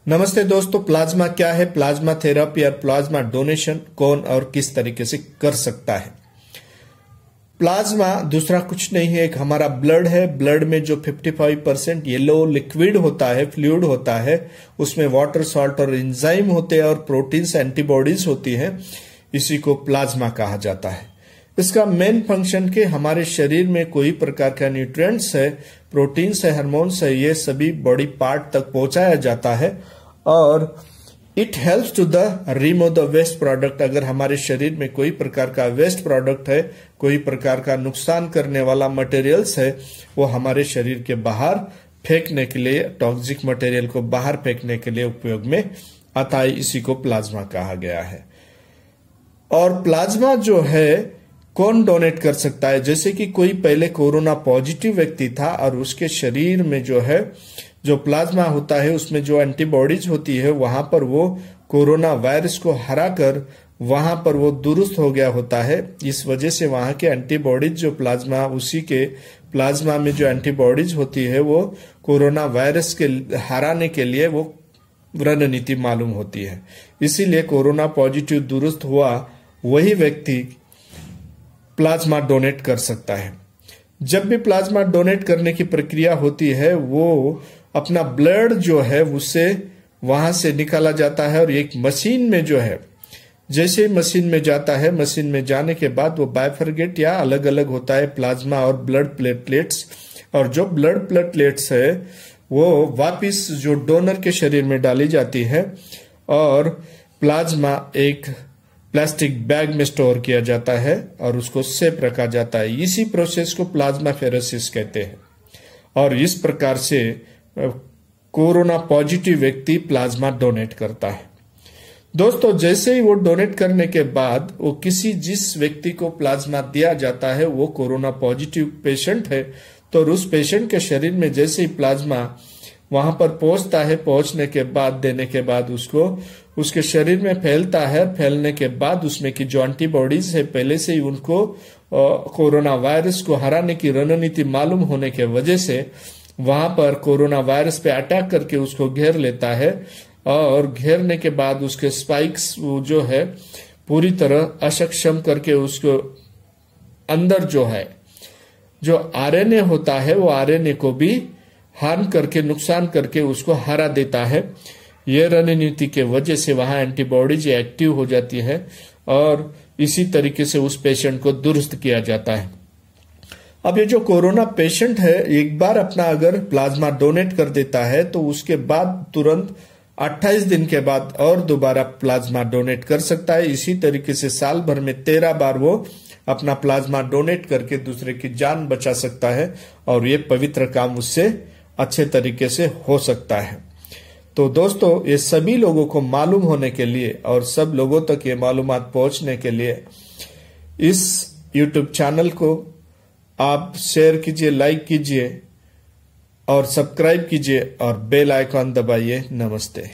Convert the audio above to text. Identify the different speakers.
Speaker 1: नमस्ते दोस्तों, प्लाज्मा क्या है, प्लाज्मा थेरेपी और प्लाज्मा डोनेशन कौन और किस तरीके से कर सकता है। प्लाज्मा दूसरा कुछ नहीं है, एक हमारा ब्लड है। ब्लड में जो 55% येलो लिक्विड होता है, फ्लूइड होता है, उसमें वाटर, सॉल्ट और एंजाइम होते हैं और प्रोटीन्स, एंटीबॉडीज होती है। इसी को प्लाज्मा कहा जाता है। इसका मेन फंक्शन के हमारे शरीर में कोई प्रकार का न्यूट्रिएंट्स है, प्रोटीन्स है, हार्मोन्स है, ये सभी बॉडी पार्ट तक पहुंचाया जाता है और it helps to the remove the waste product. अगर हमारे शरीर में कोई प्रकार का वेस्ट प्रोडक्ट है, कोई प्रकार का नुकसान करने वाला मटेरियल्स है, वो हमारे शरीर के बाहर फेंकने के लिए, टॉक्सिक मटेरियल को बाहर फेंकने के लिए उपयोग में आता है। इसी को प्लाज्मा कहा गया है। और प्लाज्मा जो है कौन डोनेट कर सकता है, जैसे कि कोई पहले कोरोना पॉजिटिव व्यक्ति था और उसके शरीर में जो है जो प्लाज्मा होता है उसमें जो एंटीबॉडीज होती है, वहां पर वो कोरोना वायरस को हराकर वहां पर वो दुरुस्त हो गया होता है। इस वजह से वहां के एंटीबॉडीज जो प्लाज्मा, उसी के प्लाज्मा में जो एंटीबॉडीज होती है वो कोरोना वायरस के हराने के लिए वो रणनीति मालूम होती है। इसीलिए कोरोना पॉजिटिव दुरुस्त हुआ वही व्यक्ति प्लाज्मा डोनेट कर सकता है। जब भी प्लाज्मा डोनेट करने की प्रक्रिया होती है, वो अपना ब्लड जो है उससे वहां से निकाला जाता है और एक मशीन में जो है, जैसे ही मशीन में जाता है, मशीन में जाने के बाद वो बाइफरगेट या अलग अलग होता है प्लाज्मा और ब्लड प्लेटलेट्स, और जो ब्लड प्लेटलेट्स है वो वापिस जो डोनर के शरीर में डाली जाती है और प्लाज्मा एक प्लास्टिक बैग में स्टोर किया जाता है और उसको सेफ रखा जाता है। इसी प्रोसेस को प्लाज्मा फेरेसिस कहते हैं और इस प्रकार से कोरोना पॉजिटिव व्यक्ति प्लाज्मा डोनेट करता है। दोस्तों, जैसे ही वो डोनेट करने के बाद वो जिस व्यक्ति को प्लाज्मा दिया जाता है वो कोरोना पॉजिटिव पेशेंट है, तो उस पेशेंट के शरीर में जैसे ही प्लाज्मा वहां पर पहुंचता है, पहुंचने के बाद, देने के बाद उसको उसके शरीर में फैलता है। फैलने के बाद उसमें की जो एंटीबॉडीज है, पहले से ही उनको कोरोना वायरस को हराने की रणनीति मालूम होने के वजह से वहां पर कोरोना वायरस पे अटैक करके उसको घेर लेता है और घेरने के बाद उसके स्पाइक्स जो है पूरी तरह अक्षम करके उसको अंदर जो है जो आरएनए होता है वो आरएनए को भी हार्म करके, नुकसान करके उसको हरा देता है। यह रणनीति के वजह से वहां एंटीबॉडीज एक्टिव हो जाती है और इसी तरीके से उस पेशेंट को दुरुस्त किया जाता है। अब ये जो कोरोना पेशेंट है, एक बार अपना अगर प्लाज्मा डोनेट कर देता है तो उसके बाद तुरंत 28 दिन के बाद और दोबारा प्लाज्मा डोनेट कर सकता है। इसी तरीके से साल भर में 13 बार वो अपना प्लाज्मा डोनेट करके दूसरे की जान बचा सकता है और ये पवित्र काम उससे अच्छे तरीके से हो सकता है। तो दोस्तों, ये सभी लोगों को मालूम होने के लिए और सब लोगों तक ये मालूमात पहुंचने के लिए इस YouTube चैनल को आप शेयर कीजिए, लाइक कीजिए और सब्सक्राइब कीजिए और बेल आइकॉन दबाइए। नमस्ते।